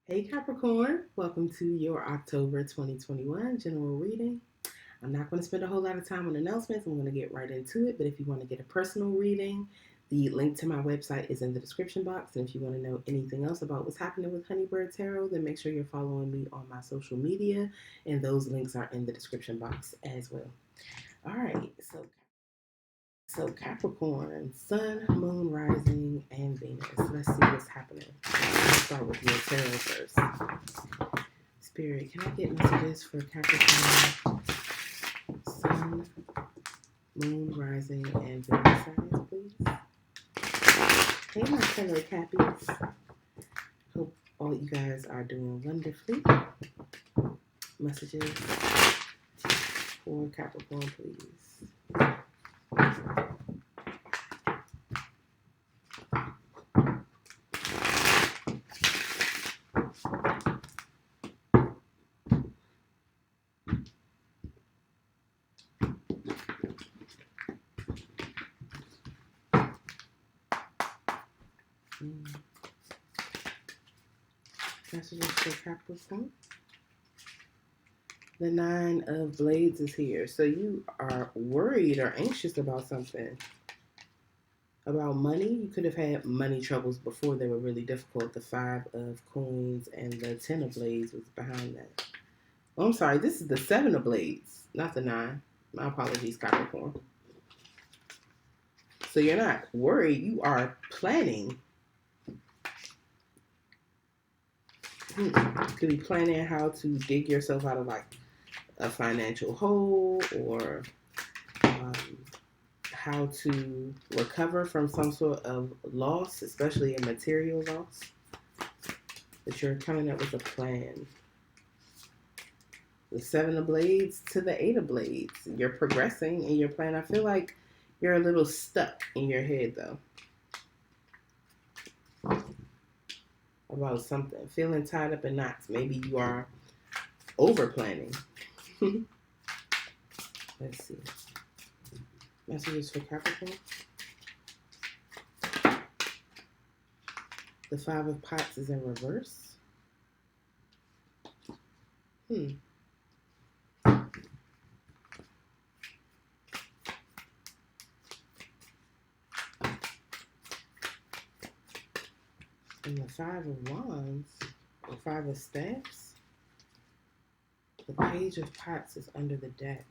Hey Capricorn, welcome to your October 2021 general reading. I'm not going to spend a whole lot of time on announcements. I'm going to get right into it. But if you want to get a personal reading, the link to my website is in the description box. And if you want to know anything else about what's happening with Honeybird Tarot, then make sure you're following me on my social media. And those links are in the description box as well. All right, so Capricorn, Sun, Moon, Rising, and Venus. Let's see what's happening. Let's start with your tarot first. Spirit, can I get messages for Capricorn, Sun, Moon, Rising, and Venus signs, please? Hey, my fellow Cappies. Hope all you guys are doing wonderfully. Messages for Capricorn, please. Messages for Capricorn. The Nine of Blades is here. So you are worried or anxious about something. About money. You could have had money troubles before they were really difficult. The Five of Coins and the Ten of Blades was behind that. Oh, I'm sorry. This is the Seven of Blades, not the Nine. My apologies, Capricorn. So you're not worried. You are planning. You could be planning how to dig yourself out of like a financial hole or um, how to recover from some sort of loss, especially a material loss. But you're coming up with a plan. The Seven of Blades to the Eight of Blades. You're progressing in your plan. I feel like you're a little stuck in your head though about something. Feeling tied up in knots. Maybe you are over planning. Let's see. Messages for Capricorn. The Five of Pots is in reverse. And the Five of Wands, the Five of Staffs, the Page of Pots is under the deck.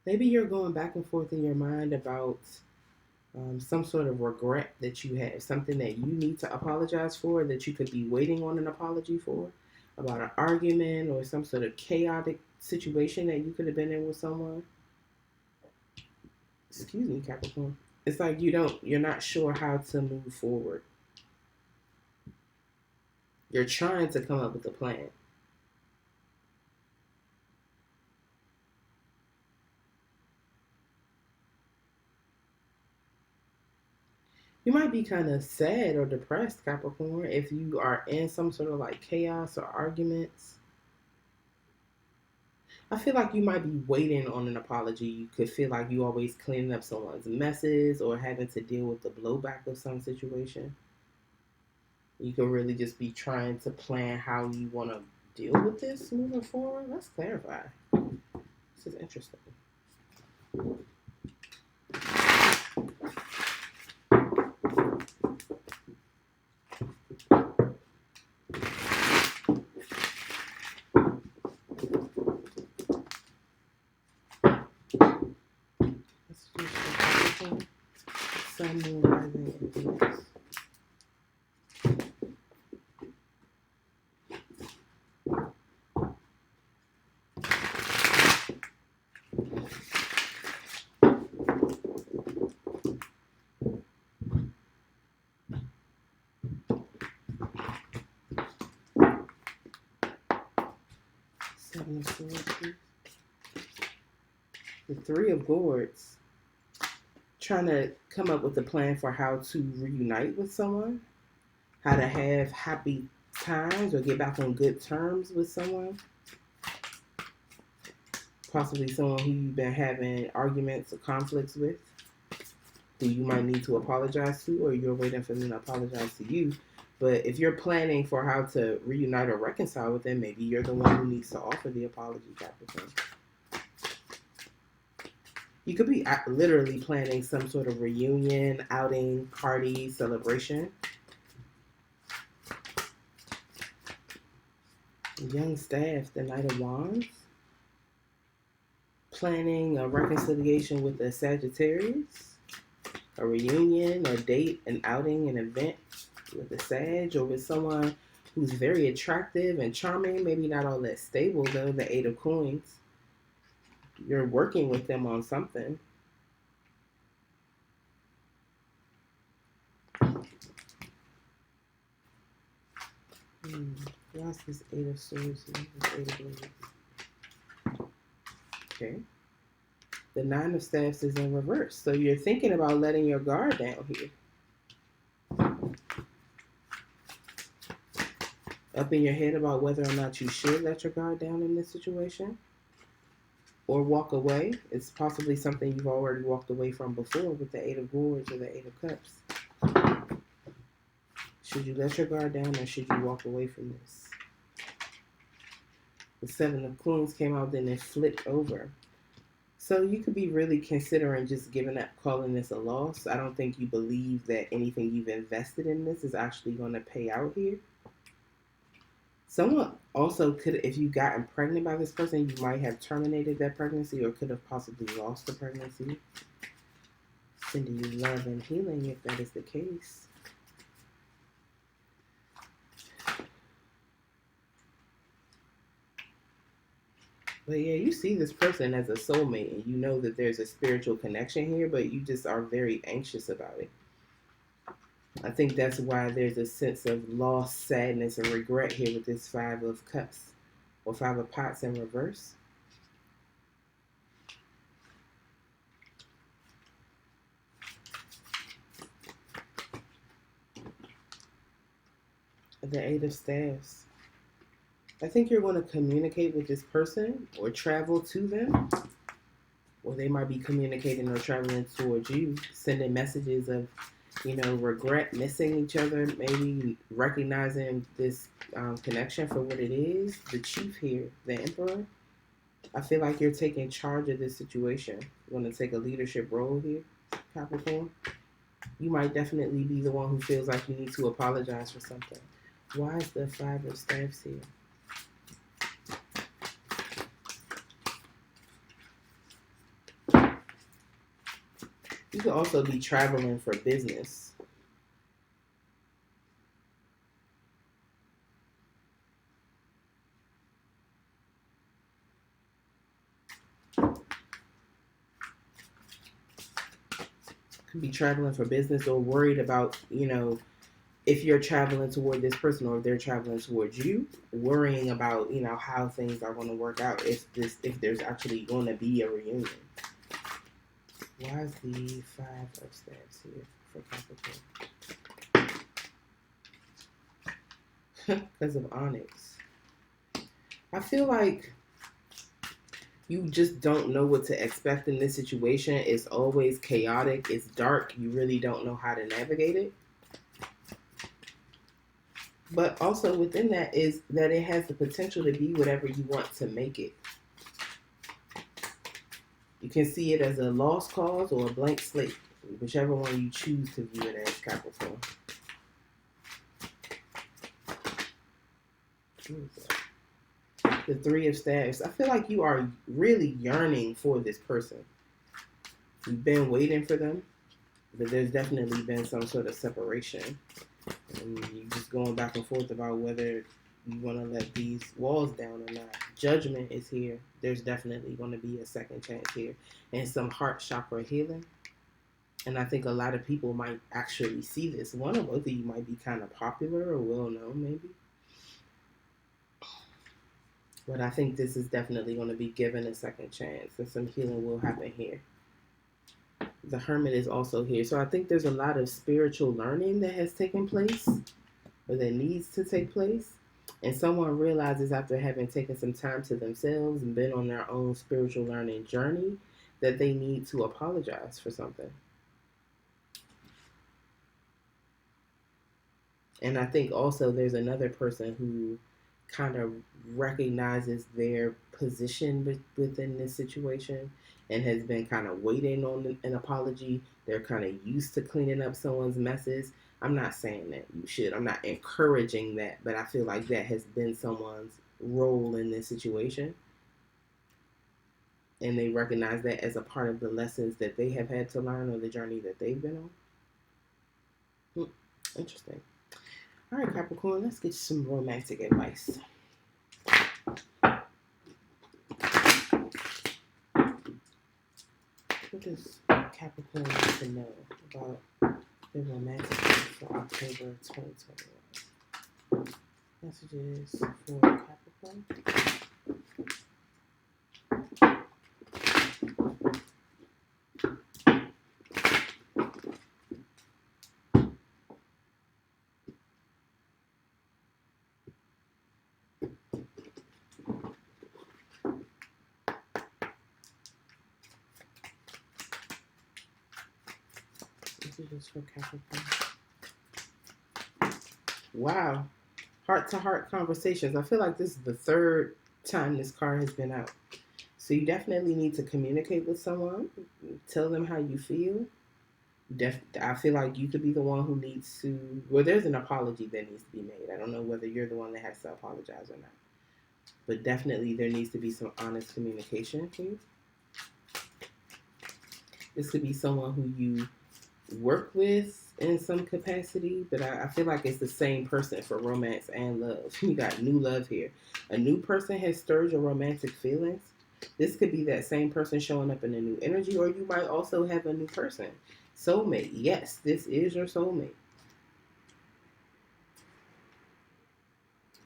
Maybe you're going back and forth in your mind about some sort of regret that you have, something that you need to apologize for, that you could be waiting on an apology for, about an argument or some sort of chaotic situation that you could have been in with someone. Excuse me, Capricorn. It's like you're not sure how to move forward. You're trying to come up with a plan. You might be kind of sad or depressed, Capricorn, if you are in some sort of like chaos or arguments. I feel like you might be waiting on an apology. You could feel like you always cleaning up someone's messes or having to deal with the blowback of some situation. You could really just be trying to plan how you want to deal with this moving forward. Let's clarify. This is interesting. Let's just Sun, Moon, Rising, and Venus. Seven of Swords. The Three of Gourds. trying to come up with a plan for how to reunite with someone, how to have happy times or get back on good terms with someone. Possibly someone who you've been having arguments or conflicts with, who you might need to apologize to, or you're waiting for them to apologize to you. But if you're planning for how to reunite or reconcile with them, maybe you're the one who needs to offer the apology, Capricorn. You could be literally planning some sort of reunion, outing, party, celebration. Young staff, the Knight of Wands. Planning a reconciliation with a Sagittarius. A reunion, a date, an outing, an event with a Sag, or with someone who's very attractive and charming, maybe not all that stable though, the Eight of Coins. You're working with them on something. What's this Eight of Swords here? This Eight of Blades. Okay. The Nine of Staffs is in reverse. So you're thinking about letting your guard down here. Up in your head about whether or not you should let your guard down in this situation. Or walk away. It's possibly something you've already walked away from before with the Eight of Swords or the Eight of Cups. Should you let your guard down or should you walk away from this? The Seven of Coins came out, then it flipped over. So you could be really considering just giving up, calling this a loss. I don't think you believe that anything you've invested in this is actually going to pay out here. Someone also could, if you gotten pregnant by this person, you might have terminated that pregnancy or could have possibly lost the pregnancy. Sending you love and healing if that is the case. But yeah, you see this person as a soulmate and you know that there's a spiritual connection here, but you just are very anxious about it. I think that's why there's a sense of loss, sadness, and regret here with this Five of Cups or Five of Pots in reverse. The Eight of Staffs. I think you're going to communicate with this person or travel to them, or they might be communicating or traveling towards you, sending messages of, regret, missing each other, maybe recognizing this connection for what it is. The Chief here, the Emperor. I feel like you're taking charge of this situation. You want to take a leadership role here, Capricorn. You might definitely be the one who feels like you need to apologize for something. Why is the Five of Staffs here? You could also be traveling for business. Could be traveling for business or worried about, if you're traveling toward this person or if they're traveling towards you, worrying about, how things are going to work out if there's actually going to be a reunion. Why is the Five of Staffs here for Capricorn? Because of Onyx. I feel like you just don't know what to expect in this situation. It's always chaotic. It's dark. You really don't know how to navigate it. But also within that is that it has the potential to be whatever you want to make it. You can see it as a lost cause or a blank slate, whichever one you choose to view it as, Capricorn. The Three of Staffs. I feel like you are really yearning for this person. You've been waiting for them, but there's definitely been some sort of separation. And you're just going back and forth about whether you want to let these walls down or not. Judgment is here. There's definitely going to be a second chance here. And some heart chakra healing. And I think a lot of people might actually see this. One or both of you might be kind of popular or well-known, maybe. But I think this is definitely going to be given a second chance. And some healing will happen here. The Hermit is also here. So I think there's a lot of spiritual learning that has taken place or that needs to take place. And someone realizes after having taken some time to themselves and been on their own spiritual learning journey that they need to apologize for something. And I think also there's another person who kind of recognizes their position within this situation and has been kind of waiting on an apology. They're kind of used to cleaning up someone's messes. I'm not saying that you should. I'm not encouraging that, but I feel like that has been someone's role in this situation. And they recognize that as a part of the lessons that they have had to learn or the journey that they've been on. Interesting. All right, Capricorn, let's get you some romantic advice. What does Capricorn need to know about the romantic for October 2021? Messages for Capricorn. Messages for Capricorn. Wow. Heart-to-heart conversations. I feel like this is the third time this card has been out. So you definitely need to communicate with someone. Tell them how you feel. I feel like you could be the one who needs to. Well, there's an apology that needs to be made. I don't know whether you're the one that has to apologize or not. But definitely there needs to be some honest communication here. This could be someone who you work with in some capacity, but I feel like it's the same person for romance and love. You got new love here. A new person has stirred your romantic feelings. This could be that same person showing up in a new energy, or you might also have a new person. Soulmate. Yes, this is your soulmate.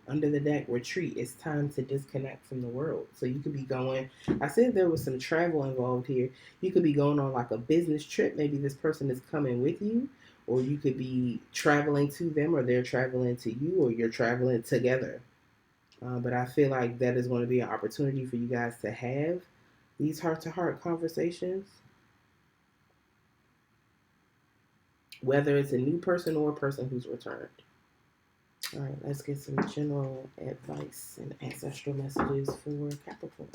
Under the deck, retreat. It's time to disconnect from the world. So you could be going, I said there was some travel involved here. You could be going on like a business trip. Maybe this person is coming with you, or you could be traveling to them, or they're traveling to you, or you're traveling together. But I feel like that is going to be an opportunity for you guys to have these heart-to-heart conversations. Whether it's a new person or a person who's returned. All right, let's get some general advice and ancestral messages for Capricorn.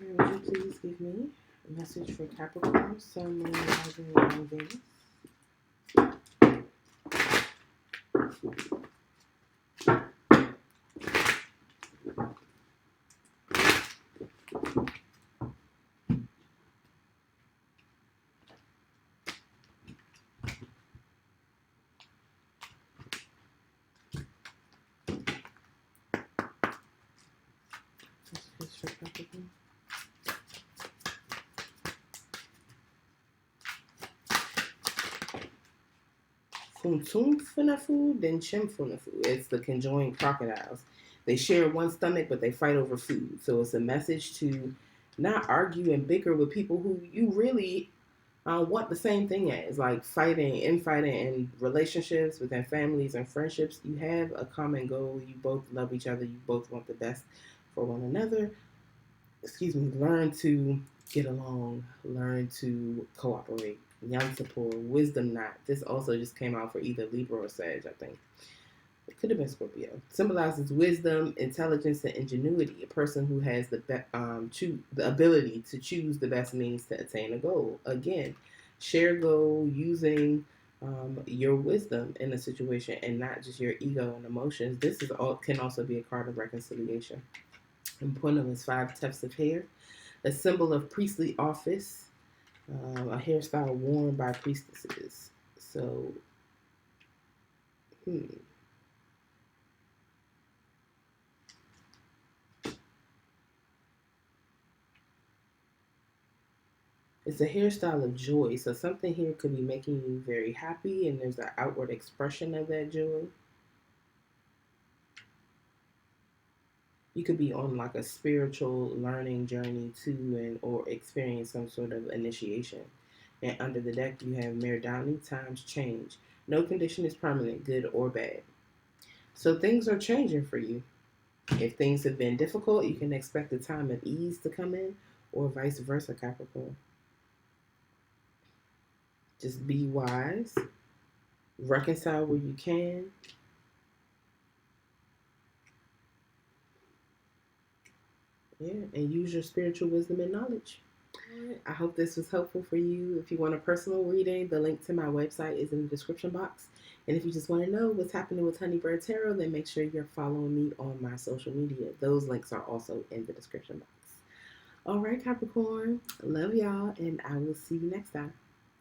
Would you please give me a message for Capricorn, Sun, Moon, Rising, and Venus? Messages for Capricorn. Funtumfunafu, then Chimfunafu. It's the conjoined crocodiles. They share one stomach, but they fight over food. So it's a message to not argue and bicker with people who you really want the same thing as. Like fighting, infighting in relationships, within families and friendships. You have a common goal. You both love each other. You both want the best for one another. Learn to get along. Learn to cooperate. Yansapur, wisdom knot. This also just came out for either Libra or Sag, I think. It could have been Scorpio. Symbolizes wisdom, intelligence, and ingenuity. A person who has the ability to choose the best means to attain a goal. Again, share goal using your wisdom in a situation and not just your ego and emotions. This can also be a card of reconciliation. And point of is 5 tufts of hair. A symbol of priestly office. A hairstyle worn by priestesses. So, It's a hairstyle of joy. So something here could be making you very happy, and there's an outward expression of that joy. You could be on like a spiritual learning journey too, and or experience some sort of initiation. And under the deck, you have Meridiani, times change. No condition is permanent, good or bad. So things are changing for you. If things have been difficult, you can expect a time of ease to come in, or vice versa, Capricorn. Just be wise, reconcile where you can. Yeah, and use your spiritual wisdom and knowledge. I hope this was helpful for you. If you want a personal reading, the link to my website is in the description box. And if you just want to know what's happening with Honeybird Tarot, then make sure you're following me on my social media. Those links are also in the description box. All right, Capricorn. Love y'all, and I will see you next time.